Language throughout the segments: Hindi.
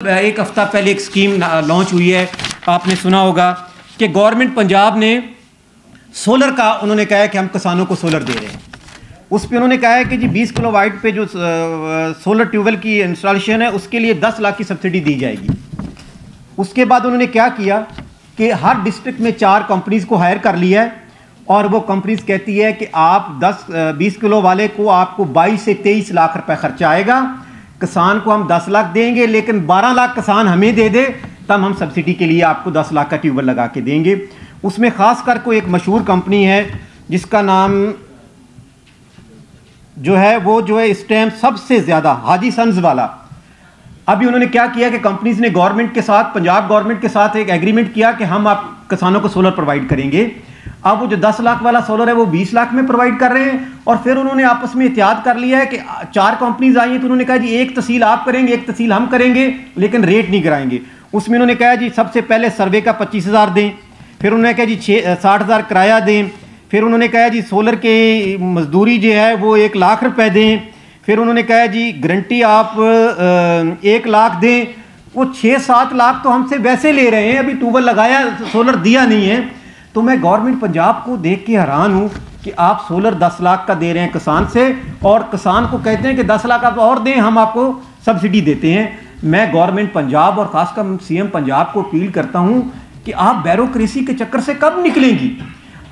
एक हफ्ता पहले एक स्कीम लॉन्च हुई है, आपने सुना होगा कि गवर्नमेंट पंजाब ने सोलर का उन्होंने कहा है कि हम किसानों को सोलर दे रहे हैं। उस पर उन्होंने कहा है कि जी 20 किलोवाट पे जो सोलर ट्यूबवेल की इंस्टॉलेशन है उसके लिए 10 लाख की सब्सिडी दी जाएगी। उसके बाद उन्होंने क्या किया कि हर डिस्ट्रिक्ट में 4 कंपनीज को हायर कर लिया है और वो कंपनीज कहती है कि आप 20 किलो वाले को आपको 22 से 23 लाख रुपए खर्चा आएगा, किसान को हम 10 लाख देंगे, लेकिन 12 लाख किसान हमें दे दे तब हम सब्सिडी के लिए आपको 10 लाख का ट्यूबवेल लगा के देंगे। उसमें ख़ास कर कोई एक मशहूर कंपनी है जिसका नाम जो है वो जो है इस टाइम सबसे ज़्यादा हाजी सन्स वाला। अभी उन्होंने क्या किया कि कंपनीज ने गवर्नमेंट के साथ, पंजाब गवर्नमेंट के साथ एक एग्रीमेंट किया कि हम आप किसानों को सोलर प्रोवाइड करेंगे। अब वो जो 10 लाख वाला सोलर है वो 20 लाख में प्रोवाइड कर रहे हैं। और फिर उन्होंने आपस में इत्याद कर लिया है कि 4 कंपनीज आई हैं तो उन्होंने कहा जी एक तहसील आप करेंगे, एक तहसील हम करेंगे, लेकिन रेट नहीं कराएंगे। उसमें उन्होंने कहा जी सबसे पहले सर्वे का 25,000 दें, फिर उन्होंने कहा जी 60,000 किराया दें, फिर उन्होंने कहा जी सोलर की मजदूरी जो है वो 1 लाख रुपए दें, फिर उन्होंने कहा जी गारंटी आप 1 लाख दें। वो 6-7 लाख तो हमसे वैसे ले रहे हैं, अभी ट्यूबवेल लगाया सोलर दिया नहीं है। तो मैं गवर्नमेंट पंजाब को देख के हैरान हूँ कि आप सोलर 10 लाख का दे रहे हैं किसान से और किसान को कहते हैं कि 10 लाख आप और दें, हम आपको सब्सिडी देते हैं। मैं गवर्नमेंट पंजाब और ख़ासकर सीएम पंजाब को अपील करता हूँ कि आप ब्यूरोक्रेसी के चक्कर से कब निकलेंगी।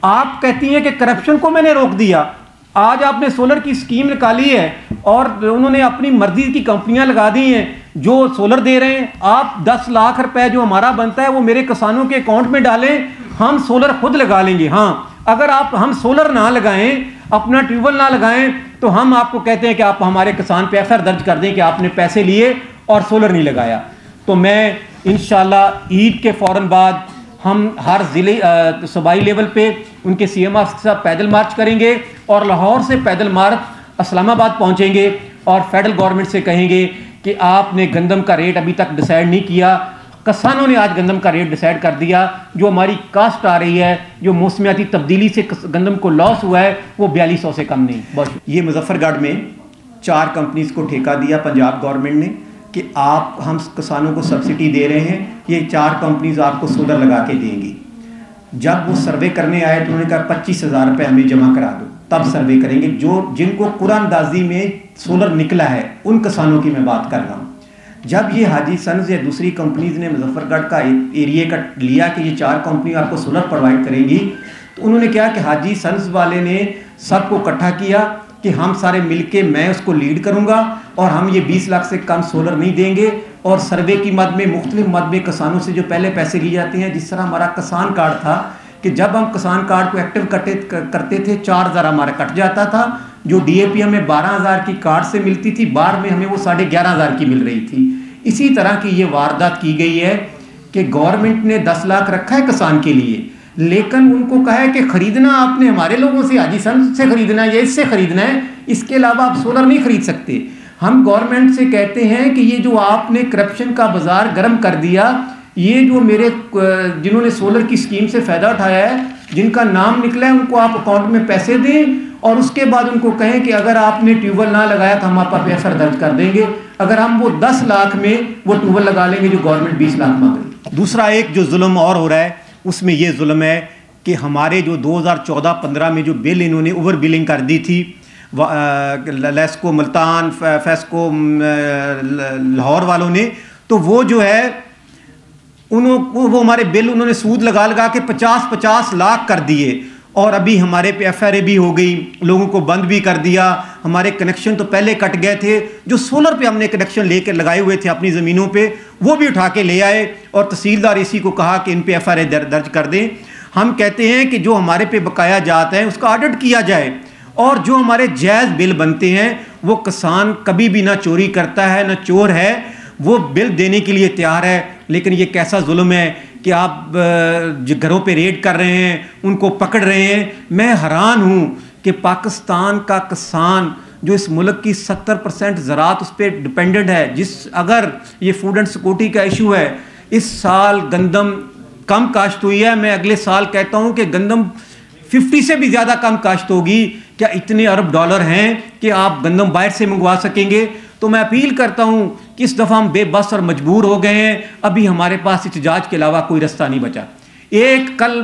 आप कहती हैं कि करप्शन को मैंने रोक दिया, आज आपने सोलर की स्कीम निकाली है और उन्होंने अपनी मर्जी की कंपनियां लगा दी हैं जो सोलर दे रहे हैं। आप 10 लाख रुपए जो हमारा बनता है वो मेरे किसानों के अकाउंट में डालें, हम सोलर खुद लगा लेंगे। हाँ, अगर आप हम सोलर ना लगाएं, अपना ट्यूबवेल ना लगाएं, तो हम आपको कहते हैं कि आप हमारे किसान पे एफआईआर दर्ज कर दें कि आपने पैसे लिए और सोलर नहीं लगाया। तो मैं इंशाल्लाह ईद के फौरन बाद हम हर ज़िले सूबाई लेवल पे उनके सीएम के साथ पैदल मार्च करेंगे और लाहौर से पैदल मार्च इस्लामाबाद पहुंचेंगे और फेडरल गवर्नमेंट से कहेंगे कि आपने गंदम का रेट अभी तक डिसाइड नहीं किया। किसानों ने आज गंदम का रेट डिसाइड कर दिया। जो हमारी कास्ट आ रही है, जो मौसमियाती तब्दीली से गंदम को लॉस हुआ है, वो 4200 से कम नहीं। बहुत ये मुजफ्फरगढ़ में 4 कंपनीज को ठेका दिया पंजाब गवर्नमेंट ने कि आप हम किसानों को सब्सिडी दे रहे हैं, ये 4 कंपनीज आपको सोलर लगा के देंगी। जब वो सर्वे करने आए तो उन्होंने कहा 25,000 रुपये हमें जमा करा दो, तब सर्वे करेंगे। जो जिनको कुरानदाजी में सोलर निकला है उन किसानों की मैं बात कर रहा हूँ। जब ये हाजी सन्स या दूसरी कंपनीज ने मुजफ्फरगढ़ का एरिया का लिया कि ये 4 कंपनी आपको सोलर प्रोवाइड करेंगी, तो उन्होंने क्या कि हाजी सन्स वाले ने सबको इकट्ठा किया कि हम सारे मिलके मैं उसको लीड करूंगा और हम ये 20 लाख से कम सोलर नहीं देंगे। और सर्वे की मद में, मुख्तलिफ मद में किसानों से जो पहले पैसे लिए जाते हैं, जिस तरह हमारा किसान कार्ड था कि जब हम किसान कार्ड को एक्टिव करते थे 4,000 हमारा कट जाता था, जो डीएपी हमें 12,000 की कार्ड से मिलती थी, बार में हमें वो 11,500 की मिल रही थी। इसी तरह की ये वारदात की गई है कि गवर्नमेंट ने 10 लाख रखा है किसान के लिए, लेकिन उनको कहा है कि खरीदना आपने हमारे लोगों से, हाजी सन्स से खरीदना है या इससे खरीदना है, इसके अलावा आप सोलर नहीं खरीद सकते। हम गवर्नमेंट से कहते हैं कि ये जो आपने करप्शन का बाजार गर्म कर दिया, ये जो मेरे जिन्होंने सोलर की स्कीम से फ़ायदा उठाया है, जिनका नाम निकला है, उनको आप अकाउंट में पैसे दें और उसके बाद उनको कहें कि अगर आपने ट्यूबवेल ना लगाया तो हम आप पर एफआईआर दर्ज कर देंगे। अगर हम वो 10 लाख में वो ट्यूबवेल लगा लेंगे जो गवर्नमेंट 20 लाख मांग रही है। दूसरा एक जो जुल्म और हो रहा है उसमें ये जुल्म है कि हमारे जो 2014-15 में जो बिल इन्होंने ओवर बिलिंग कर दी थी, लेस्को मुल्तान, फेस्को लाहौर वालों ने, तो वो जो है वो हमारे बिल उन्होंने सूद लगा लगा के 50-50 लाख कर दिए और अभी हमारे पे एफआईआर भी हो गई, लोगों को बंद भी कर दिया। हमारे कनेक्शन तो पहले कट गए थे, जो सोलर पे हमने कनेक्शन लेकर लगाए हुए थे अपनी ज़मीनों पे, वो भी उठा के ले आए और तहसीलदार इसी को कहा कि इन पे एफआईआर दर्ज कर दें। हम कहते हैं कि जो हमारे पे बकाया जाता है उसका ऑडिट किया जाए और जो हमारे जायज़ बिल बनते हैं वो किसान कभी भी ना चोरी करता है ना चोर है, वो बिल देने के लिए तैयार है। लेकिन ये कैसा जुल्म है कि आप जो घरों पे रेड कर रहे हैं, उनको पकड़ रहे हैं। मैं हैरान हूँ कि पाकिस्तान का किसान जो इस मुल्क की 70% ज़राअत उस पर डिपेंडेंट है, अगर ये फूड एंड सिक्योरिटी का इशू है, इस साल गंदम कम काश्त हुई है, मैं अगले साल कहता हूँ कि गंदम 50 से भी ज़्यादा कम काश्त होगी। क्या इतने अरब डॉलर हैं कि आप गंदम बाहर से मंगवा सकेंगे? तो मैं अपील करता हूं कि इस दफ़ा हम बेबस और मजबूर हो गए हैं, अभी हमारे पास इhtजाज के अलावा कोई रास्ता नहीं बचा। एक कल